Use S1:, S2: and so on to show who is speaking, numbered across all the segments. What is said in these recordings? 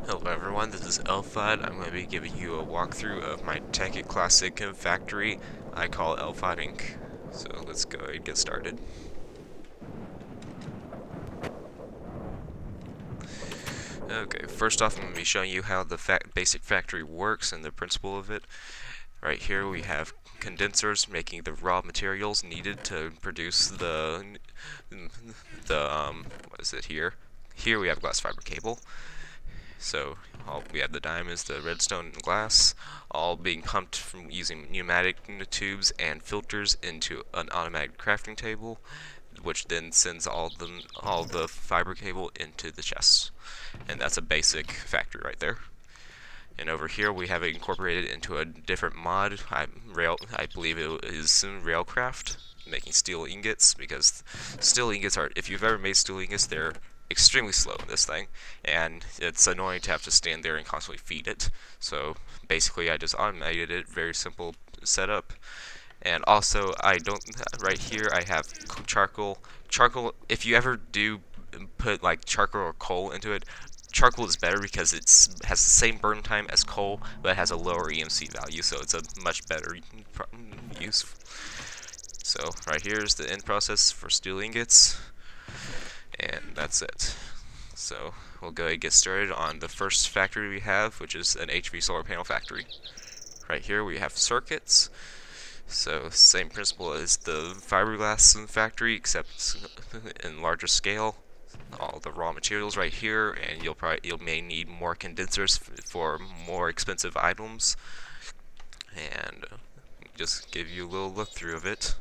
S1: Hello everyone, this is Elfud. I'm going to be giving you a walkthrough of my Tekkit Classic factory I call Elfud Inc. So let's go ahead and get started. Okay, first off I'm going to be showing you how the basic factory works and the principle of it. Right here we have condensers making the raw materials needed to produce what is it here? Here we have glass fiber cable. So we have the diamonds, the redstone, and glass, all being pumped from using pneumatic tubes and filters into an automatic crafting table, which then sends all the fiber cable into the chests. And that's a basic factory right there. And over here we have it incorporated into a different mod. I believe it is Railcraft, making steel ingots, because steel ingots are, if you've ever made steel ingots, they're extremely slow in this thing, and it's annoying to have to stand there and constantly feed it. So basically I just automated it, very simple setup. And also right here I have charcoal. If you ever do put like charcoal or coal into it, charcoal is better because it has the same burn time as coal, but it has a lower EMC value, so it's a much better use. So right here is the end process for steel ingots, and that's it. So we'll go ahead and get started on the first factory we have, which is an HV solar panel factory. Right here we have circuits. So same principle as the fiberglass factory, except in larger scale. All the raw materials right here, and you may need more condensers for more expensive items. And just give you a little look through of it.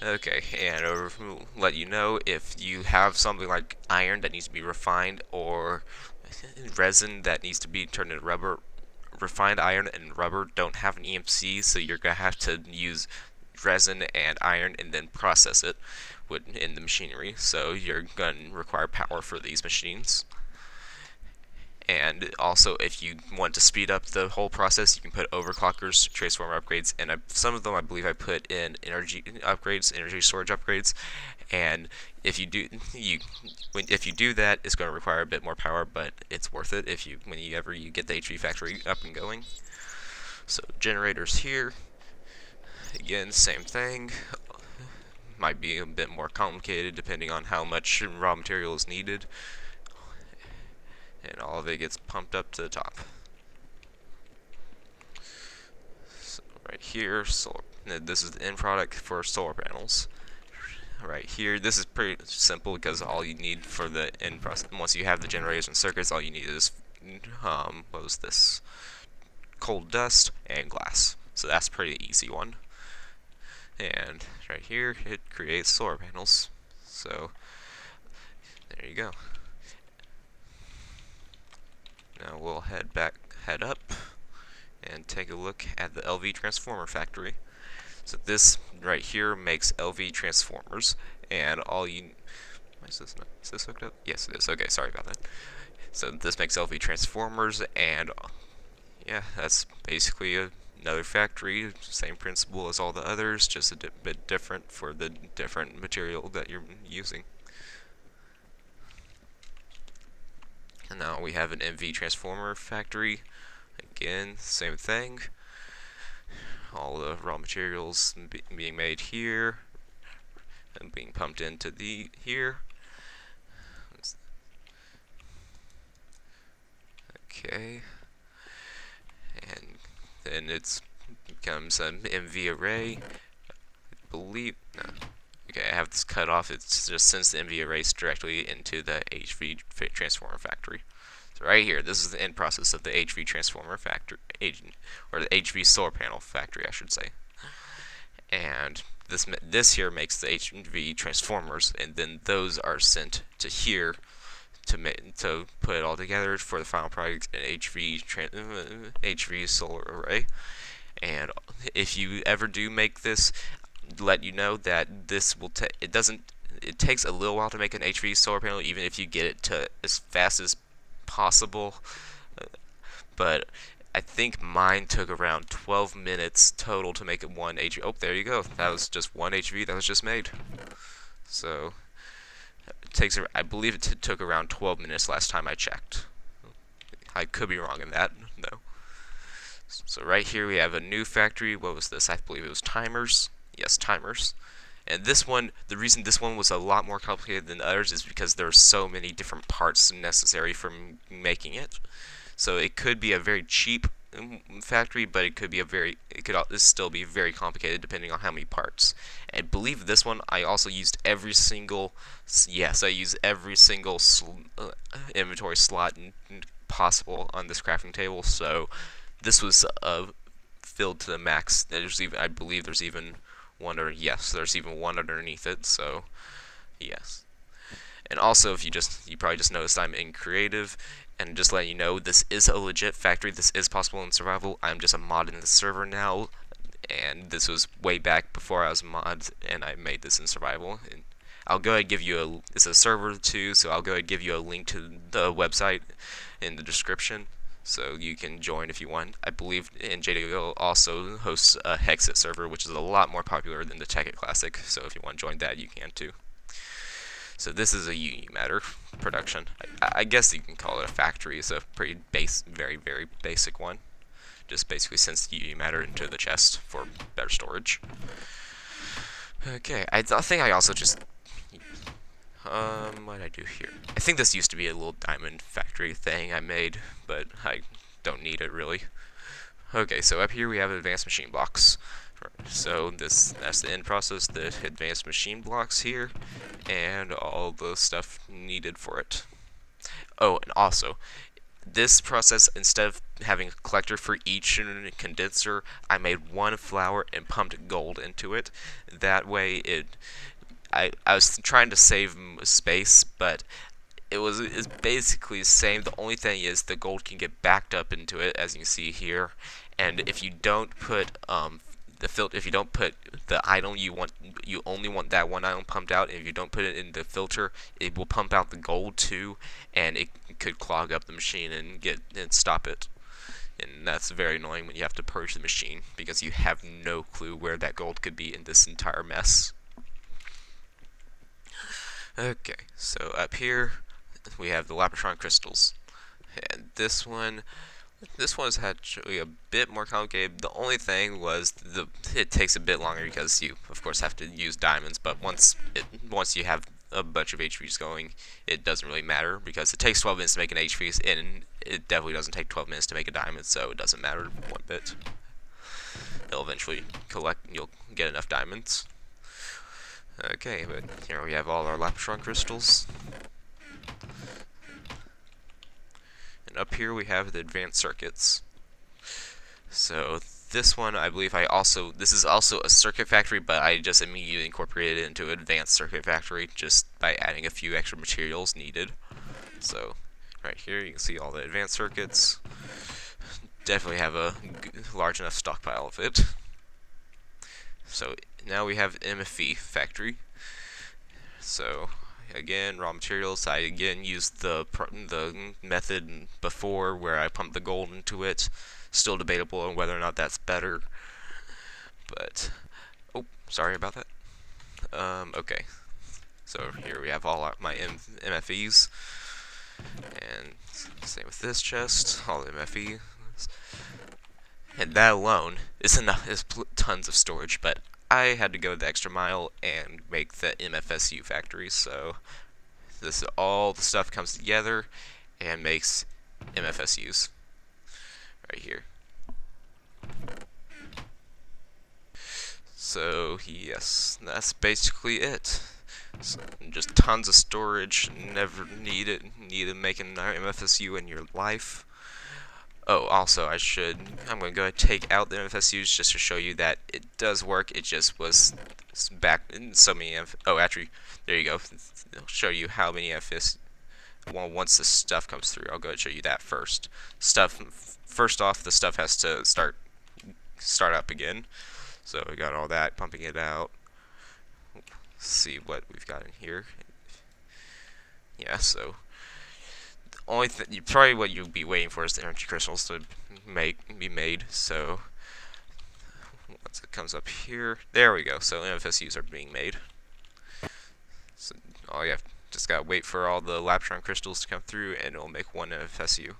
S1: Okay, and let you know if you have something like iron that needs to be refined or resin that needs to be turned into rubber. Refined iron and rubber don't have an EMC, so you're going to have to use resin and iron and then process it in the machinery. So you're going to require power for these machines. And also, if you want to speed up the whole process, you can put overclockers, transformer upgrades, and some of them I believe I put in energy upgrades, energy storage upgrades. And if you do that, it's going to require a bit more power, but it's worth it whenever you get the HV factory up and going. So generators here, again, same thing. Might be a bit more complicated depending on how much raw material is needed. And all of it gets pumped up to the top. So right here, this is the end product for solar panels. Right here, this is pretty simple because all you need for the end process, once you have the generators and circuits, all you need is what was this? Cold dust and glass. So that's a pretty easy one. And right here, it creates solar panels. So there you go. Now we'll head up and take a look at the LV transformer factory. So this right here makes LV transformers, and is this hooked up? Yes it is. Okay, sorry about that. So this makes LV transformers, and yeah, that's basically another factory, same principle as all the others, just a bit different for the different material that you're using. And now we have an MV transformer factory. Again, same thing. All the raw materials being made here and being pumped into here. Okay. And then it becomes an MV array. I believe no. Okay, I have this cut off. It just sends the MV arrays directly into the HV transformer factory. So right here, this is the end process of the HV transformer factory, or the HV solar panel factory, I should say. And this here makes the HV transformers, and then those are sent to here to put it all together for the final product, an HV solar array. And if you ever do make this, let you know that this will it takes a little while to make an HV solar panel, even if you get it to as fast as possible, but I think mine took around 12 minutes total to make it 1 HV. Oh, there you go. That was just 1 HV that was just made. So it takes, I believe it took around 12 minutes last time I checked. I could be wrong in that, though. So right here we have a new factory. What was this? I believe it was timers. Yes, timers. And this one, the reason this one was a lot more complicated than others is because there are so many different parts necessary for making it. So it could be a very cheap factory, but it could still be very complicated depending on how many parts. And I believe this one I also used every single, yes, I used every single inventory slot possible on this crafting table. So this was filled to the max. There's even, I believe there's even one, or yes, there's even one underneath it. So yes. And also, if you probably just noticed I'm in creative, and just letting you know, this is a legit factory. This is possible in survival. I'm just a mod in the server now, and this was way back before I was a mod, and I made this in survival. And I'll go ahead and give you it's a server too, so I'll go ahead and give you a link to the website in the description, so you can join if you want. I believe JDO also hosts a Hexxit server, which is a lot more popular than the Tekkit Classic, so if you want to join that, you can too. So this is a UU matter production. I guess you can call it a factory. It's a pretty very basic one. Just basically sends the UU matter into the chest for better storage. Okay, I think I also just what did I do here? I think this used to be a little diamond factory thing I made, but I don't need it really. Okay, so up here we have advanced machine blocks. So that's the end process, the advanced machine blocks here, and all the stuff needed for it. Oh, and also, this process, instead of having a collector for each condenser, I made one flower and pumped gold into it. That way, I was trying to save space, but it's basically the same. The only thing is the gold can get backed up into it, as you can see here, and if you don't put if you don't put the item you only want that one item pumped out, and if you don't put it in the filter, it will pump out the gold too, and it could clog up the machine and stop it. And that's very annoying when you have to purge the machine, because you have no clue where that gold could be in this entire mess. Okay, so up here we have the lapatron crystals, and this one's actually a bit more complicated. The only thing was it takes a bit longer because you, of course, have to use diamonds. But once you have a bunch of HVs going, it doesn't really matter, because it takes 12 minutes to make an HV, and it definitely doesn't take 12 minutes to make a diamond, so it doesn't matter one bit. It'll eventually you'll get enough diamonds. Okay, but here we have all our lapatron crystals. Up here we have the advanced circuits. So this one, I believe this is also a circuit factory, but I just immediately incorporated it into advanced circuit factory just by adding a few extra materials needed. So right here you can see all the advanced circuits. Definitely have a large enough stockpile of it. So now we have MFE factory. So again, raw materials. I again used the method before where I pumped the gold into it. Still debatable on whether or not that's better, but oh, sorry about that. Okay, so here we have all my MFEs, and same with this chest, all the MFEs, and that alone is enough. Is tons of storage, but I had to go the extra mile and make the MFSU factory, so all the stuff comes together and makes MFSUs right here. So yes, that's basically it. So, just tons of storage. Never need to make an MFSU in your life. Oh, also, I'm going to go ahead and take out the MFSUs just to show you that it does work. It just was back in so many oh, actually, there you go. It'll show you how many MFS. Well, once the stuff comes through, I'll go ahead and show you that first. First off, the stuff has to start up again. So we got all that, pumping it out. Let's see what we've got in here. Yeah, so only probably what you'd be waiting for is the energy crystals to be made. So once it comes up here, there we go. So MFSUs are being made. So all you have just gotta wait for all the lapatron crystals to come through, and it'll make one MFSU.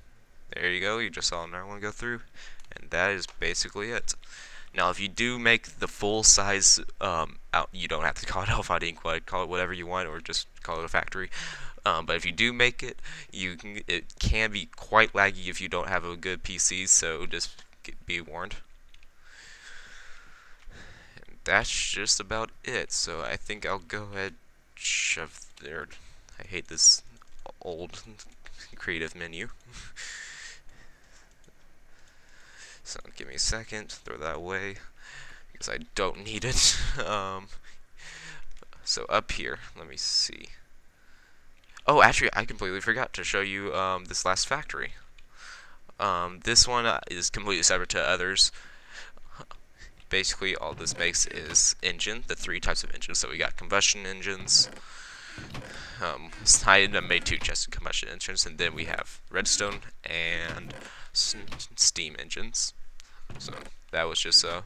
S1: There you go. You just saw another one go through, and that is basically it. Now, if you do make the full size, you don't have to call it Alpha Inc. Call it whatever you want, or just call it a factory. But if you do make it, it can be quite laggy if you don't have a good PC. So just be warned. And that's just about it. So I think I'll go ahead and shove there. I hate this old creative menu. So give me a second, throw that away, because I don't need it. So up here, let me see. Oh, actually, I completely forgot to show you this last factory. This one is completely separate to others. Basically, all this makes is engine, the 3 types of engines. So we got combustion engines. I made 2 chests of combustion engines, and then we have redstone and steam engines. So that was just a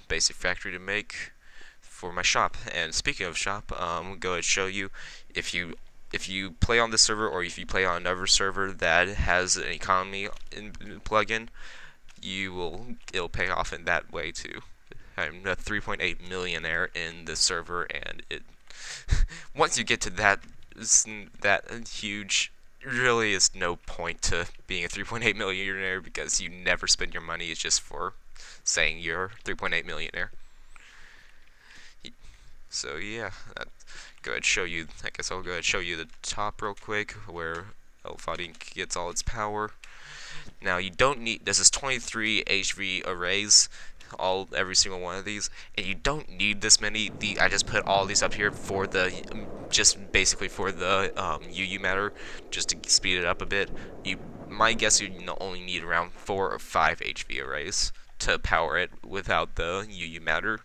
S1: basic factory to make for my shop. And speaking of shop, I'm going to show you if you play on this server, or if you play on another server that has an economy plugin, it'll pay off in that way too. I'm a 3.8 millionaire in this server, and it once you get to that huge, really is no point to being a 3.8 millionaire, because you never spend your money. It's just for saying you're 3.8 millionaire. So yeah, go ahead and show you. I guess I'll go ahead and show you the top real quick where Alpha gets all its power. Now you don't need. This is 23 HV arrays. Every single one of these, and you don't need this many. I just put all these up here for just basically for the UU matter, just to speed it up a bit. My guess you only need around 4 or 5 HV arrays to power it without the UU matter,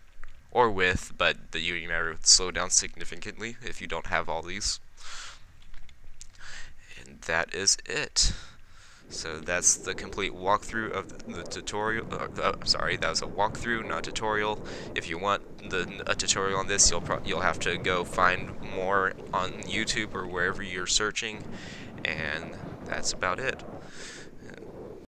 S1: or with, but the UU matter would slow down significantly if you don't have all these. And that is it. So that's the complete walkthrough of the tutorial. Sorry, that was a walkthrough, not a tutorial. If you want a tutorial on this, you'll have to go find more on YouTube or wherever you're searching, and that's about it.